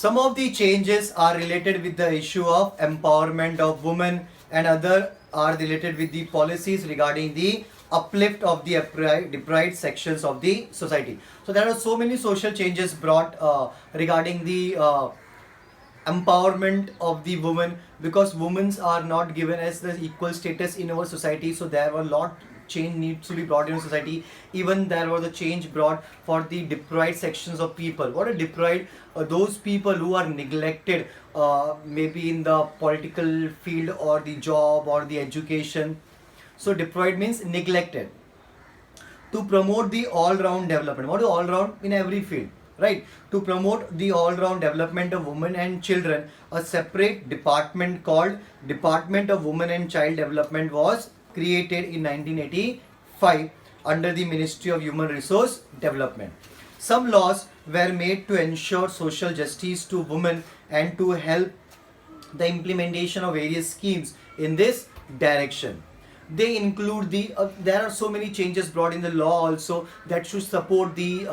Some of the changes are related with the issue of empowerment of women, and other are related with the policies regarding the uplift of the deprived sections of the society. So there are so many social changes brought regarding the empowerment of the women, because women are not given as the equal status in our society. So there were a lot change needs to be brought in society. Even there was a change brought for the deprived sections of people. What are deprived? Those people who are neglected, maybe in the political field or the job or the education. So deprived means neglected. To promote the all-round development. What is all-round? In every field, right? To promote the all-round development of women and children, a separate department called Department of Women and Child Development was created in 1985 under the Ministry of Human Resource Development. Some laws were made to ensure social justice to women and to help the implementation of various schemes in this direction. They include the there are so many changes brought in the law also that should support the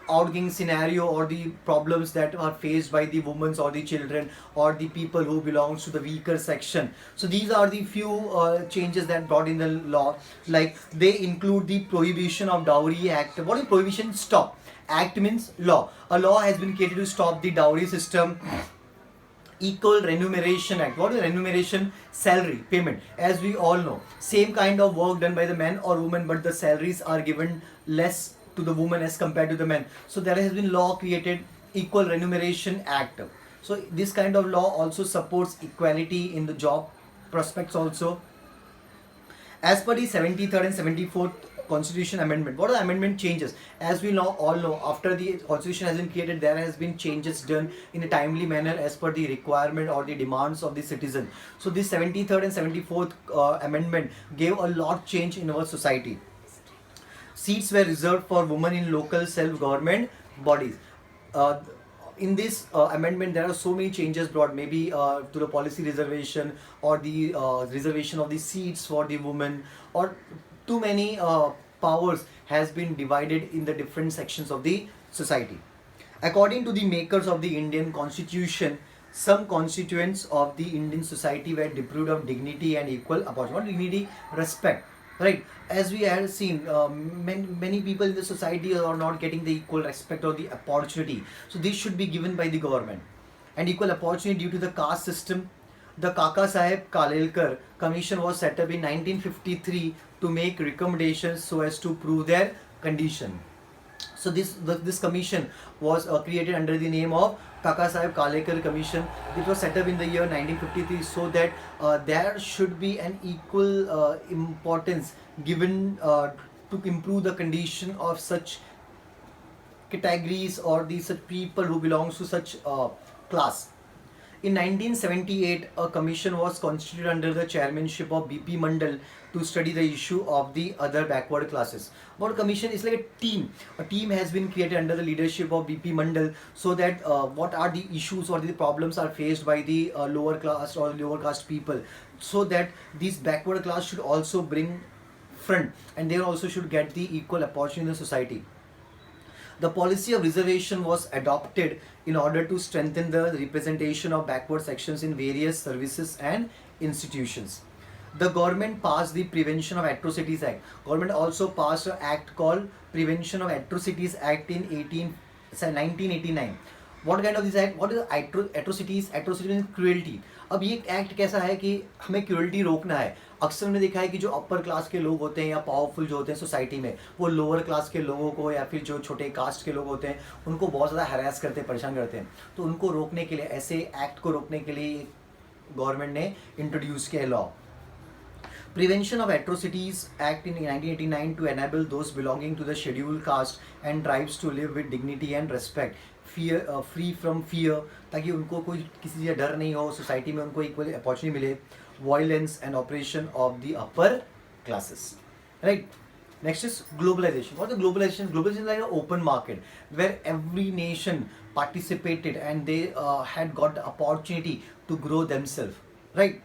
outgoing scenario or the problems that are faced by the women or the children or the people who belongs to the weaker section. So these are the few changes that brought in the law. Like they include the Prohibition of Dowry Act. What is prohibition? Stop. Act means law. A law has been created to stop the dowry system. Equal Remuneration Act. What is remuneration? Salary, payment. As we all know, same kind of work done by the men or women, but the salaries are given less to the women as compared to the men. So there has been law created, Equal Remuneration Act. So this kind of law also supports equality in the job prospects also. As per the 73rd and 74th Constitution Amendment. What are the amendment changes? As we all know, after the Constitution has been created, there has been changes done in a timely manner as per the requirement or the demands of the citizen. So this 73rd and 74th Amendment gave a lot change in our society. Seats were reserved for women in local self-government bodies. In this amendment, there are so many changes brought, maybe to the policy reservation or the reservation of the seats for the women, or too many powers has been divided in the different sections of the society. According to the makers of the Indian Constitution, some constituents of the Indian society were deprived of dignity and equal opportunity. What dignity? Respect. Right, as we have seen, many people in the society are not getting the equal respect or the opportunity. So this should be given by the government. And equal opportunity due to the caste system. The Kaka Saheb Kalelkar Commission was set up in 1953 to make recommendations so as to prove their condition. So this commission was created under the name of Kaka Saheb Kalekar Commission. It was set up in the year 1953 so that there should be an equal importance given to improve the condition of such categories or the such people who belongs to such class. In 1978, a commission was constituted under the chairmanship of B.P. Mandal to study the issue of the other backward classes. What commission is like a team. A team has been created under the leadership of B.P. Mandal so that what are the issues or the problems are faced by the lower class or lower caste people, so that these backward class should also bring front and they also should get the equal opportunity in the society. The policy of reservation was adopted in order to strengthen the representation of backward sections in various services and institutions. The government passed the Prevention of Atrocities Act. Government also passed an act called Prevention of Atrocities Act in 1989. What kind of this act? What is atrocities? Atrocity means cruelty. अब ये act कैसा है कि हमें cruelty रोकना है. अक्सर हमने देखा है कि जो अपर क्लास के लोग होते हैं या पावरफुल जो होते हैं सोसाइटी में, वो लोअर क्लास के लोगों को या फिर जो छोटे कास्ट के लोग होते हैं उनको बहुत ज़्यादा हरास करते हैं, परेशान करते हैं. तो उनको रोकने के लिए, ऐसे एक्ट को रोकने के लिए गवर्नमेंट ने इंट्रोड्यूस किया law. Prevention of Atrocities Act in 1989 to enable those belonging to the scheduled caste and tribes to live with dignity and respect, free from fear, ताकि उनको कोई किसी चीज़ का डर नहीं हो, सोसाइटी में उनको इक्वल अपॉर्चुनिटी मिले, violence and oppression of the upper classes. Right? Next is globalization. What is globalization? Globalization is like an open market where every nation participated and they had got the opportunity to grow themselves. Right?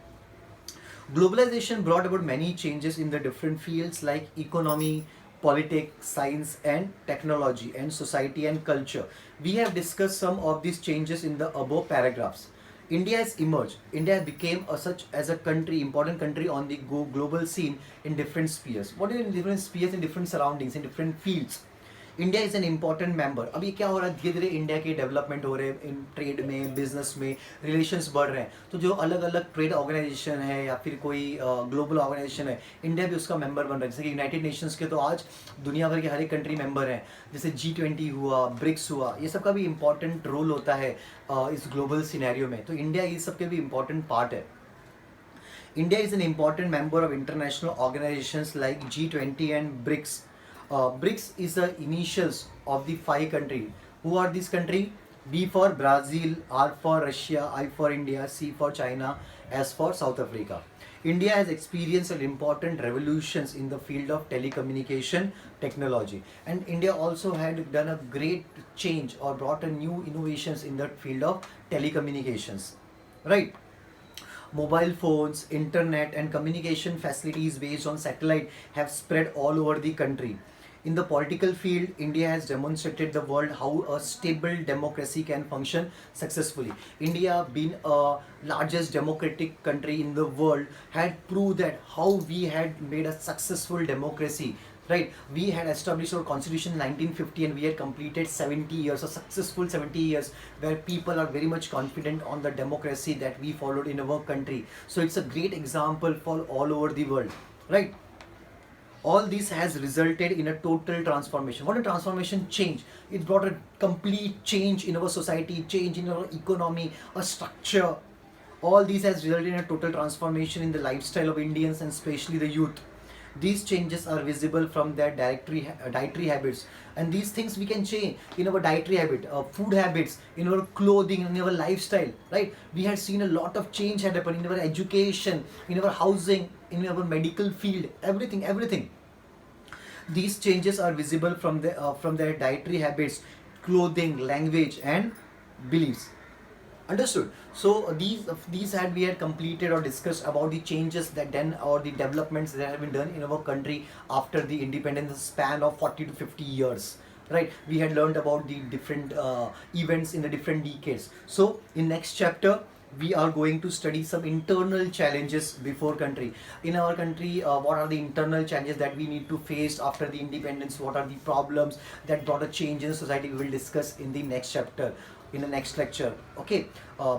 Globalization brought about many changes in the different fields like economy, politics, science and technology, and society and culture. We have discussed some of these changes in the above paragraphs. India has emerged. India became such as a country, important country on the global scene in different spheres. What is in different spheres, in different surroundings, in different fields? India is an important member. अभी क्या हो रहा है, धीरे धीरे India के development हो रहे हैं इन ट्रेड में, बिजनेस में, रिलेशंस बढ़ रहे हैं. तो जो अलग अलग ट्रेड ऑर्गेनाइजेशन है या फिर कोई ग्लोबल ऑर्गेनाइजेशन है, इंडिया भी उसका मेंबर बन रहा है. जैसे कि यूनाइटेड नेशंस के तो आज दुनिया भर के हर एक कंट्री मेंबर हैं. जैसे G20 हुआ, ब्रिक्स हुआ, ये सब का भी इंपॉर्टेंट रोल होता है इस ग्लोबल सिनेरियो में. तो इंडिया ये सब के भी इंपॉर्टेंट पार्ट है. India is an important member of international organizations like G20 and BRICS. BRICS is the initials of the 5 countries. Who are these countries? B for Brazil, R for Russia, I for India, C for China, S for South Africa. India has experienced an important revolutions in the field of telecommunication technology, and India also had done a great change or brought a new innovations in the field of telecommunications, right? Mobile phones, internet and communication facilities based on satellite have spread all over the country. In the political field, India has demonstrated the world how a stable democracy can function successfully. India, being a largest democratic country in the world, had proved that how we had made a successful democracy. Right, we had established our constitution in 1950 and we had completed 70 years, a successful 70 years where people are very much confident on the democracy that we followed in our country. So it's a great example for all over the world, right? All this has resulted in a total transformation. What a transformation change! It brought a complete change in our society, change in our economy, a structure. All these has resulted in a total transformation in the lifestyle of Indians and especially the youth. These changes are visible from their dietary habits, and these things we can change in our dietary habit, food habits, in our clothing, in our lifestyle, right? We had seen a lot of change had happened in our education, in our housing, in our medical field, everything. These changes are visible from their dietary habits, clothing, language and beliefs. Understood. So these had we had completed or discussed about the changes that then or the developments that have been done in our country after the independence span of 40 to 50 years. Right, we had learned about the different events in the different decades. So in next chapter we are going to study some internal challenges before country. In our country, what are the internal challenges that we need to face after the independence? What are the problems that brought a change in society? We will discuss in the next chapter, in the next lecture. Okay,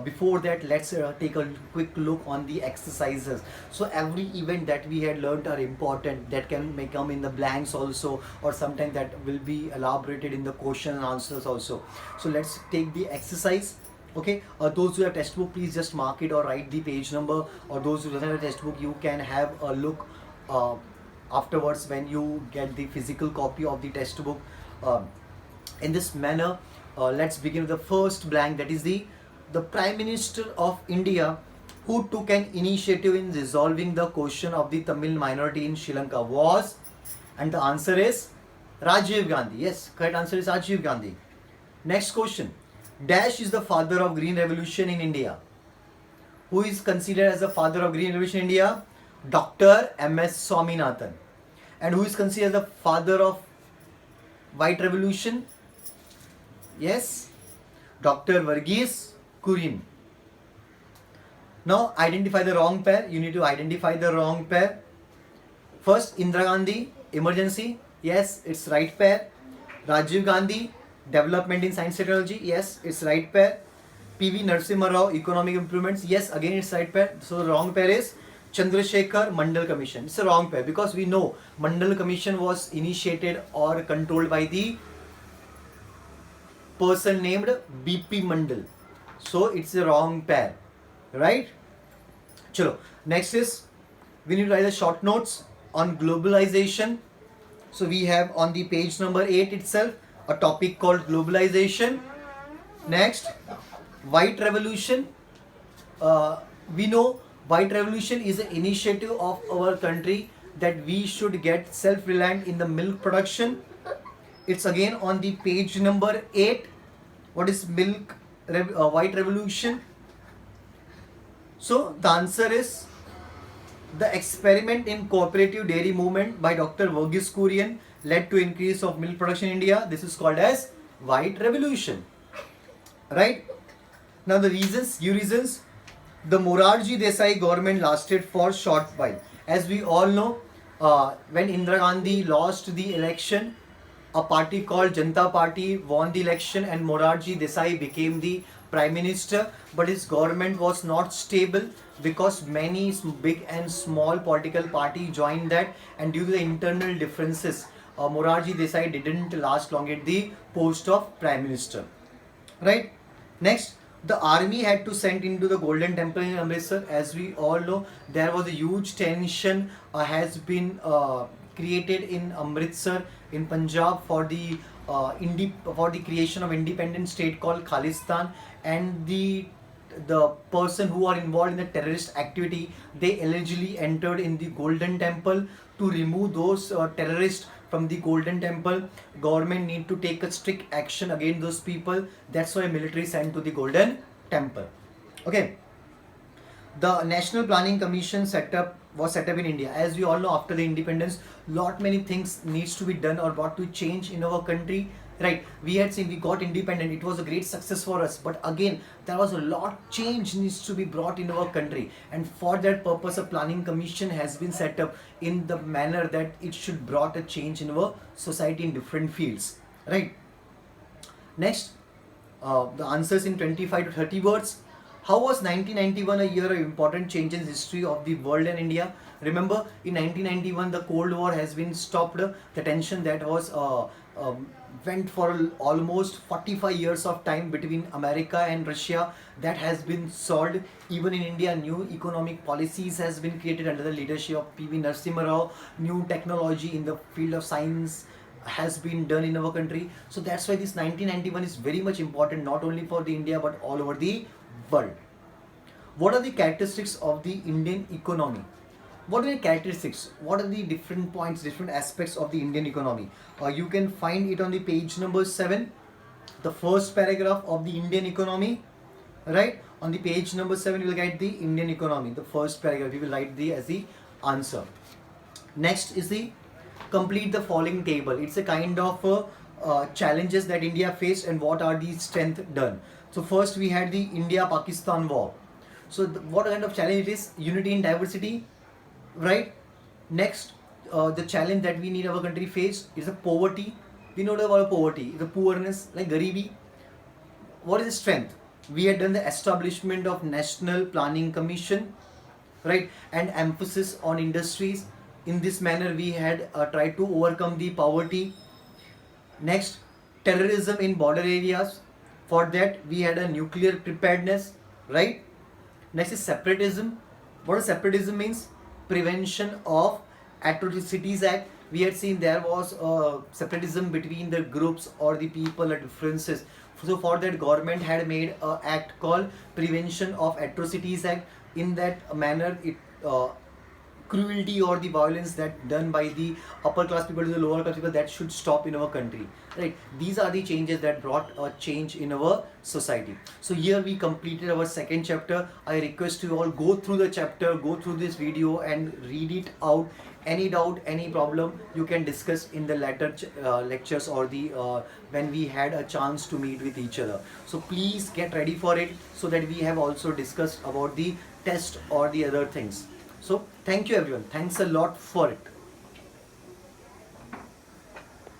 before that let's take a quick look on the exercises. So every event that we had learned are important, that may come in the blanks also, or sometimes that will be elaborated in the question and answers also. So let's take the exercise. Okay, those who have textbook, please just mark it or write the page number, or those who don't have a textbook, you can have a look afterwards when you get the physical copy of the textbook. In this manner, let's begin with the first blank, that is the Prime Minister of India who took an initiative in resolving the question of the Tamil minority in Sri Lanka was, and the answer is Rajiv Gandhi. Yes, correct answer is Rajiv Gandhi. Next question. Dash is the father of Green Revolution in India. Who is considered as the father of Green Revolution in India? Dr. M.S. Swaminathan. And who is considered as the father of White Revolution? Yes, Dr. Verghese Kurian. Now identify the wrong pair. You need to identify the wrong pair. First, Indira Gandhi, emergency. Yes, it's right pair. Rajiv Gandhi, development in science technology. Yes, it's right pair. P.V. Narasimha Rao, economic improvements. Yes, again it's right pair. So the wrong pair is Chandrasekhar Mandal Commission. It's a wrong pair because we know Mandal Commission was initiated or controlled by the person named B.P. Mandal. So it's a wrong pair, right? Chalo. Next is, we need to write the short notes on globalization. So we have on the page number 8 itself a topic called globalization. Next, White Revolution. We know White Revolution is an initiative of our country that we should get self-reliant in the milk production. It's again on the page number 8. What is White Revolution? So the answer is the experiment in cooperative dairy movement by Dr. Verghese Kurian led to increase of milk production in India. This is called as White Revolution. Right? Now the reasons, few reasons. The Morarji Desai government lasted for short while. As we all know, when Indira Gandhi lost the election, a party called Janata Party won the election and Morarji Desai became the prime minister. But his government was not stable because many big and small political parties joined that, and due to the internal differences, Morarji Desai didn't last long at the post of prime minister. Right? Next, the army had to send into the Golden Temple in Amritsar. As we all know, there was a huge tension has been created in Amritsar in Punjab for the for the creation of independent state called Khalistan, and the person who are involved in the terrorist activity, they allegedly entered in the Golden Temple. To remove those terrorists from the Golden Temple, government need to take a strict action against those people. That's why military sent to the Golden Temple. Okay. The National Planning Commission was set up in India. As we all know, after the independence, lot many things needs to be done or got to change in our country. Right? We had seen we got independent. It was a great success for us. But again, there was a lot change needs to be brought in our country, and for that purpose, a planning commission has been set up in the manner that it should brought a change in our society in different fields. Right? Next, the answers in 25 to 30 words. How was 1991 a year of important change in history of the world and India? Remember, in 1991, the Cold War has been stopped. The tension that was went for almost 45 years of time between America and Russia, that has been solved. Even in India, new economic policies has been created under the leadership of P.V. Narasimha Rao. New technology in the field of science has been done in our country. So that's why this 1991 is very much important, not only for the India but all over the world. What are the characteristics of the Indian economy? What are the characteristics? What are the different points, different aspects of the Indian economy? You can find it on the page number 7, the first paragraph of the Indian economy. Right? On the page number 7, you will get the Indian economy, the first paragraph. You will write the as the answer. Next is the complete the following table. It's a kind of challenges that India faced and what are the strength done. So first we had the India-Pakistan war. So what kind of challenge it is? Unity in diversity, right? Next, the challenge that we need our country face is the poverty. We know about poverty, the poorness, like garibi. What is the strength? We had done the establishment of National Planning Commission, right? And emphasis on industries. In this manner, we had tried to overcome the poverty. Next, terrorism in border areas. For that, we had a nuclear preparedness, right? Next is separatism. What does separatism means? Prevention of Atrocities Act. We had seen there was separatism between the groups or the people or differences. So for that, government had made an act called Prevention of Atrocities Act. In that manner, it cruelty or the violence that done by the upper class people to the lower class people, that should stop in our country, right? These are the changes that brought a change in our society. So here we completed our second chapter. I request you all go through the chapter, go through this video and read it out. Any doubt, any problem, you can discuss in the later lectures or the when we had a chance to meet with each other. So please get ready for it, so that we have also discussed about the test or the other things. So thank you everyone. Thanks a lot for it.